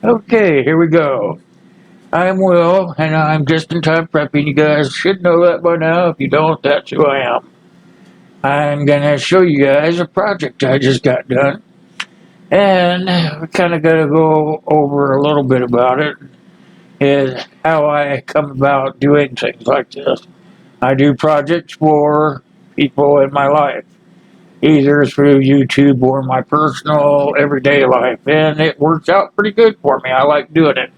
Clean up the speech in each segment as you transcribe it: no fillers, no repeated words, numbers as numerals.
Okay, here we go. I'm Will, and I'm just in time prepping. You guys should know that by now. If you don't, that's who I am. I'm gonna show you guys a project I just got done, and we kind of gotta go over a little bit about it. Is how I come about doing things like this. I do projects for people in my life, either through YouTube or my personal everyday life, and it works out pretty good for me. I like doing it.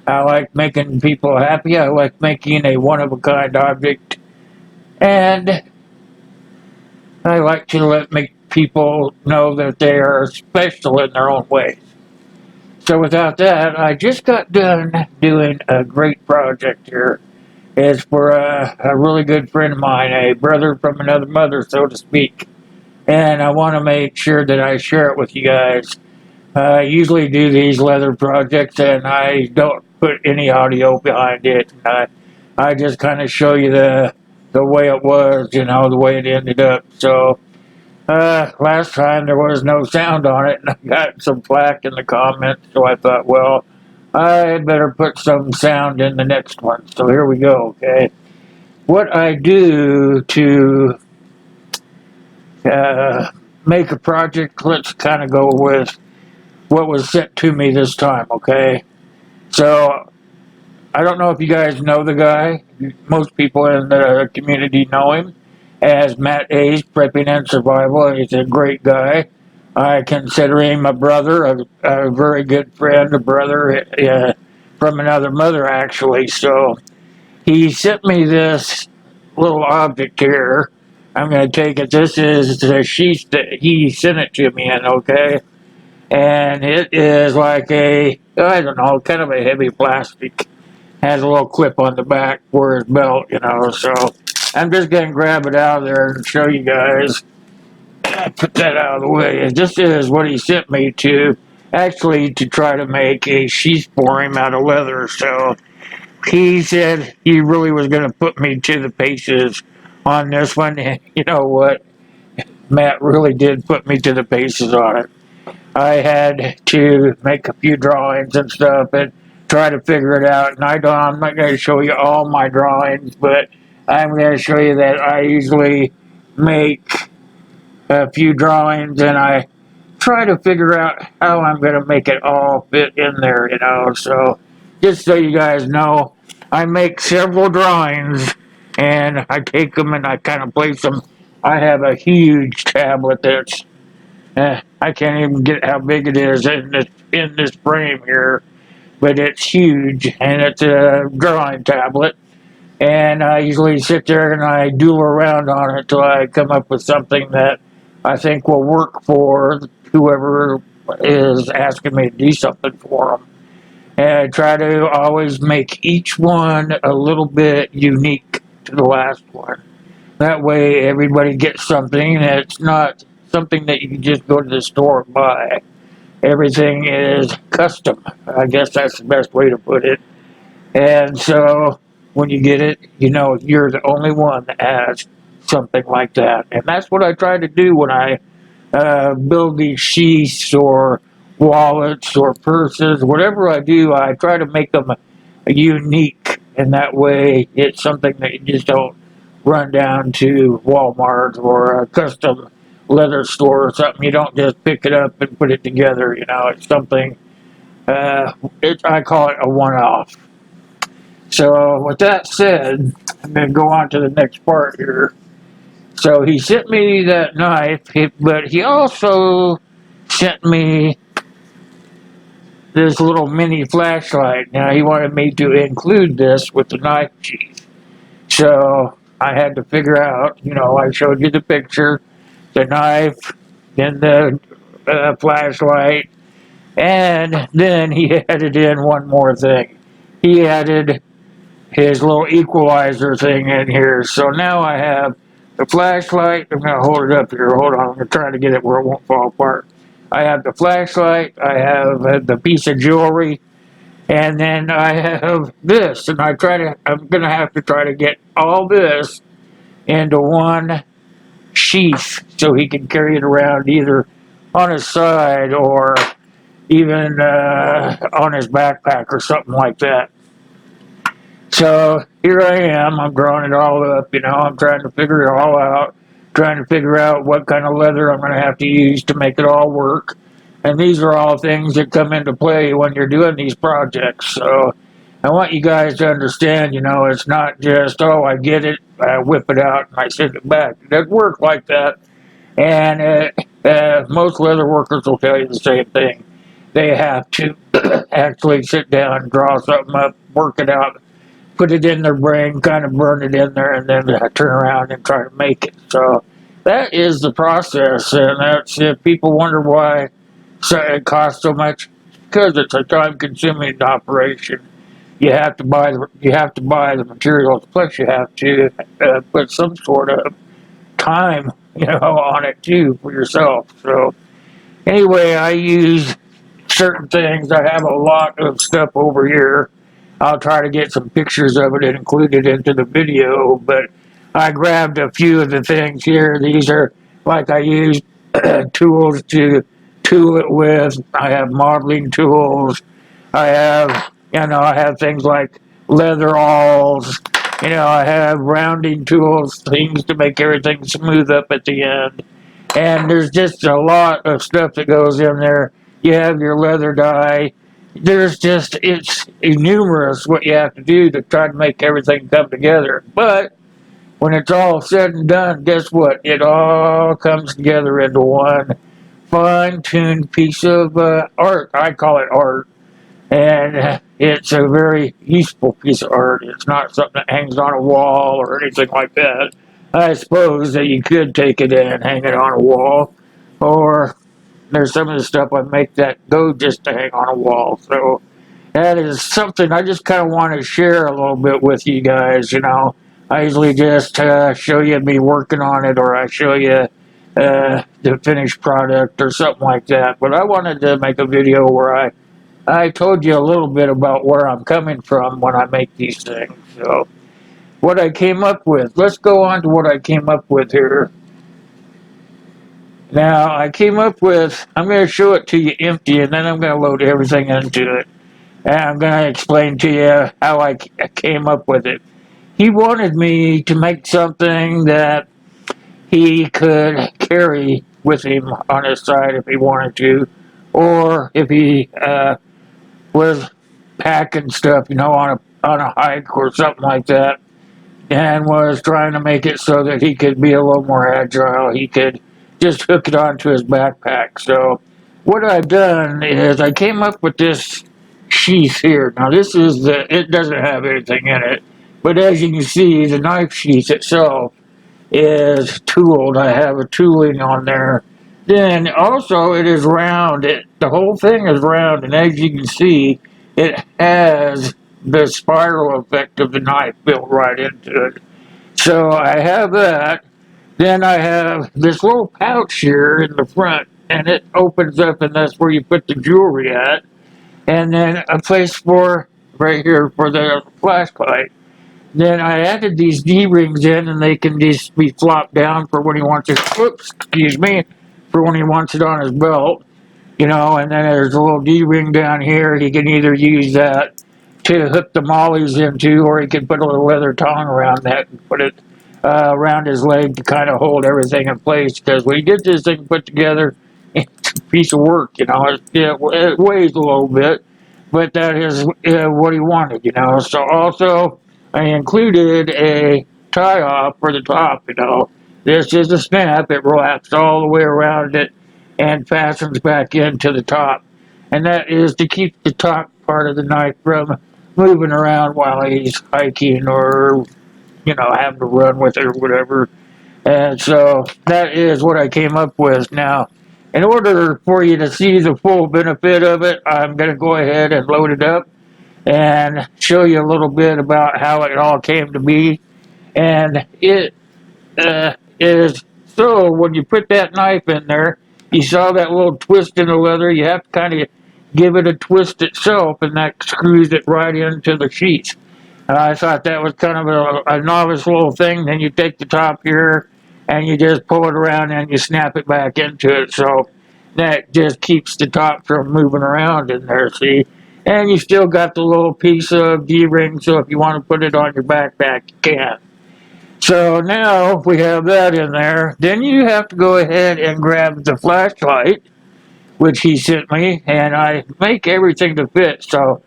I like making people happy. I like making a one of a kind object. And I like to make people know that they are special in their own ways. So without that, I just got done doing a great project here. It's for a really good friend of mine, a brother from another mother, so to speak. And I want to make sure that I share it with you guys. I usually do these leather projects and I don't put any audio behind it. I just kind of show you the way it was, the way it ended up. So last time there was no sound on it, and I got some flack in the comments. So I thought, well, I better put some sound in the next one. So here we go. Okay, what I do to uh, make a project. Let's kind of go with what was sent to me this time. Okay, so I don't know if you guys know the guy. Most people in the community know him as Matt A's Prepping and Survival. He's a great guy. I consider him a brother, a very good friend, a brother from another mother, actually. So he sent me this little object here. I'm going to take it. This is the sheath that he sent it to me in, okay? And it is like I don't know, kind of a heavy plastic, has a little clip on the back for his belt. So I'm just going to grab it out of there and show you guys. Put that out of the way. And this is what he sent me actually to try to make a sheath for him out of leather. So he said he really was going to put me to the paces on this one. And you know what? Matt really did put me to the paces on it. I had to make a few drawings and stuff and try to figure it out. And I'm not going to show you all my drawings, but I'm going to show you that I usually make a few drawings and I try to figure out how I'm going to make it all fit in there. So just so you guys know, I make several drawings and I take them and I kind of place them. I have a huge tablet that's I can't even get how big it is in this frame here, but it's huge and it's a drawing tablet. And I usually sit there and I doodle around on it till I come up with something that I think will work for whoever is asking me to do something for them. And I try to always make each one a little bit unique to the last one. That way, everybody gets something, and it's not something that you can just go to the store and buy. Everything is custom. I guess that's the best way to put it. And so, when you get it, you're the only one that has something like that. And that's what I try to do when I build these sheaths or wallets or purses. Whatever I do, I try to make them unique. And that way, it's something that you just don't run down to Walmart or a custom leather store or something. You don't just pick it up and put it together. It's something. I call it a one-off. So with that said, I'm going to go on to the next part here. So he sent me that knife, but he also sent me this little mini flashlight. Now he wanted me to include this with the knife sheath. So I had to figure out, I showed you the picture, the knife, then the flashlight, and then he added in one more thing. He added his little equalizer thing in here. So now I have the flashlight. I'm going to hold it up here. Hold on. I'm going to try to get it where it won't fall apart. I have the flashlight. I have the piece of jewelry. And then I have this. And I'm going to have to try to get all this into one sheath so he can carry it around either on his side or even on his backpack or something like that. So here I am. I'm drawing it all up. I'm trying to figure it all out, trying to figure out what kind of leather I'm going to have to use to make it all work. And these are all things that come into play when you're doing these projects. So I want you guys to understand, it's not just, oh, I get it, I whip it out, and I send it back. It doesn't work like that. And most leather workers will tell you the same thing. They have to actually sit down, draw something up, work it out, put it in their brain, kind of burn it in there, and then turn around and try to make it. So that is the process, and that's if people wonder why it costs so much, because it's a time-consuming operation. You have to buy the materials, plus you have to put some sort of time, on it too for yourself. So anyway, I use certain things. I have a lot of stuff over here. I'll try to get some pictures of it and include it into the video, but I grabbed a few of the things here. These are like I use tools to tool it with. I have modeling tools. I have things like leather awls. I have rounding tools, things to make everything smooth up at the end. And there's just a lot of stuff that goes in there. You have your leather dye. It's numerous what you have to do to try to make everything come together. But when it's all said and done, guess what? It all comes together into one fine-tuned piece of art. I call it art. And it's a very useful piece of art. It's not something that hangs on a wall or anything like that. I suppose that you could take it in and hang it on a wall, or there's some of the stuff I make that go just to hang on a wall. So that is something I just kind of want to share a little bit with you guys. I usually just show you me working on it, or I show you the finished product or something like that. But I wanted to make a video where I told you a little bit about where I'm coming from when I make these things. So what I came up with. Let's go on to what I came up with here. Now, I'm going to show it to you empty, and then I'm going to load everything into it. And I'm going to explain to you how I came up with it. He wanted me to make something that he could carry with him on his side if he wanted to, or if he was packing stuff, on a hike or something like that, and was trying to make it so that he could be a little more agile. He could just hook it onto his backpack. So what I've done is I came up with this sheath here. Now it doesn't have anything in it, but as you can see, the knife sheath itself is tooled. I have a tooling on there. Then also it is round. The whole thing is round, and as you can see, it has the spiral effect of the knife built right into it. So I have that. Then I have this little pouch here in the front, and it opens up, and that's where you put the jewelry at. And then a place for right here for the flashlight. Then I added these D-rings in, and they can just be flopped down for when he wants it. Oops, excuse me, for when he wants it on his belt. And then there's a little D-ring down here. He can either use that to hook the mollies into, or he can put a little leather tongue around that and put it around his leg to kind of hold everything in place. Because when you get this thing put together, it's a piece of work. It weighs a little bit, but that is what he wanted. So also I included a tie-off for the top. This is a snap. It wraps all the way around it and fastens back into the top. And that is to keep the top part of the knife from moving around while he's hiking or, having to run with it or whatever. And so that is what I came up with. Now, in order for you to see the full benefit of it, I'm going to go ahead and load it up and show you a little bit about how it all came to be. And it is so when you put that knife in there, you saw that little twist in the leather. You have to kind of give it a twist itself, and that screws it right into the sheath. I thought that was kind of a novice little thing. Then you take the top here and you just pull it around and you snap it back into it. So that just keeps the top from moving around in there, see? And you still got the little piece of D-ring, so if you want to put it on your backpack, you can. So now we have that in there. Then you have to go ahead and grab the flashlight, which he sent me, and I make everything to fit. So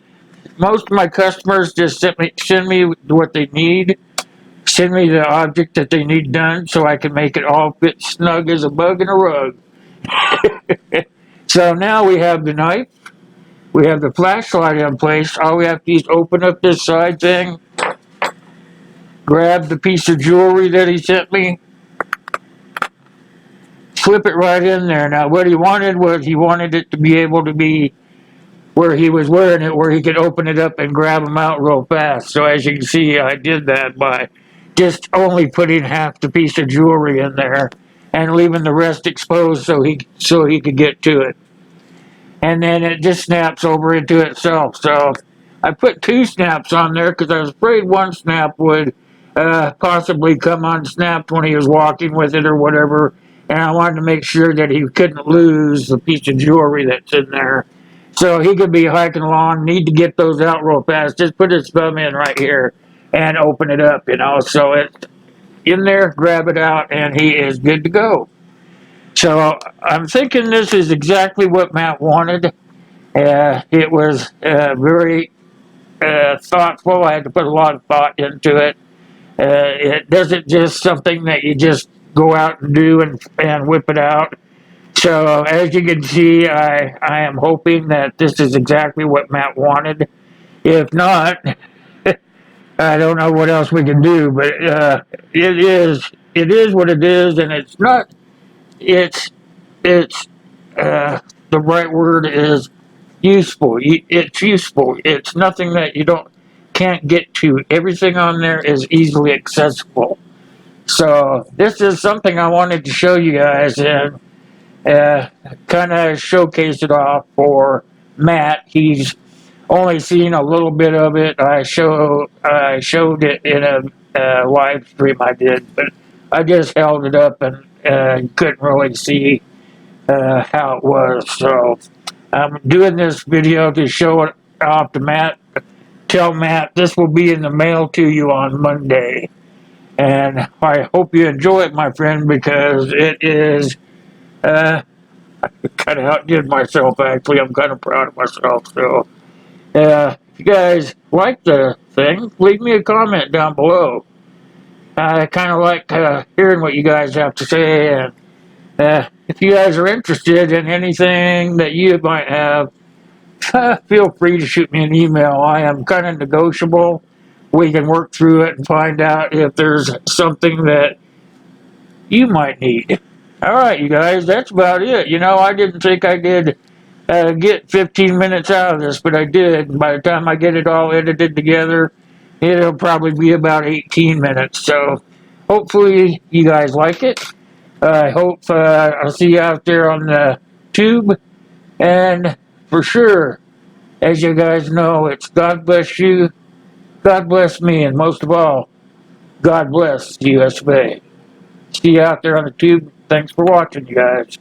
most of my customers just send me what they need, send me the object that they need done, so I can make it all fit snug as a bug in a rug. So now we have the knife, we have the flashlight in place. All we have to do is open up this side thing, grab the piece of jewelry that he sent me, slip it right in there. Now what he wanted was he wanted it to be able to be where he was wearing it, where he could open it up and grab them out real fast. So as you can see, I did that by just only putting half the piece of jewelry in there and leaving the rest exposed so he could get to it. And then it just snaps over into itself. So I put 2 snaps on there because I was afraid one snap would possibly come unsnapped when he was walking with it or whatever, and I wanted to make sure that he couldn't lose the piece of jewelry that's in there. So he could be hiking along, need to get those out real fast, just put his thumb in right here and open it up, so it's in there, grab it out, and he is good to go. So I'm thinking this is exactly what Matt wanted. It was very thoughtful. I had to put a lot of thought into it. It doesn't just something that you just go out and do and whip it out. So as you can see, I am hoping that this is exactly what Matt wanted. If not, I don't know what else we can do. But it is what it is, and it's not. It's the right word is useful. It's useful. It's nothing that you can't get to. Everything on there is easily accessible. So this is something I wanted to show you guys and kind of showcase it off for Matt. He's only seen a little bit of it. I showed it in a live stream I did, but I just held it up and couldn't really see how it was. So I'm doing this video to show it off to Matt. Tell Matt this will be in the mail to you on Monday. And I hope you enjoy it, my friend, because it is, I kind of outdid myself, actually. I'm kind of proud of myself. So, if you guys like the thing, leave me a comment down below. I kind of like hearing what you guys have to say, and if you guys are interested in anything that you might have, feel free to shoot me an email. I am kind of negotiable. We can work through it and find out if there's something that you might need. All right, you guys, that's about it. I didn't think I did get 15 minutes out of this, but I did. And by the time I get it all edited together, it'll probably be about 18 minutes. So hopefully you guys like it. I hope I'll see you out there on the tube. And for sure, as you guys know, it's God bless you, God bless me, and most of all, God bless the US of A. See you out there on the tube. Thanks for watching, you guys.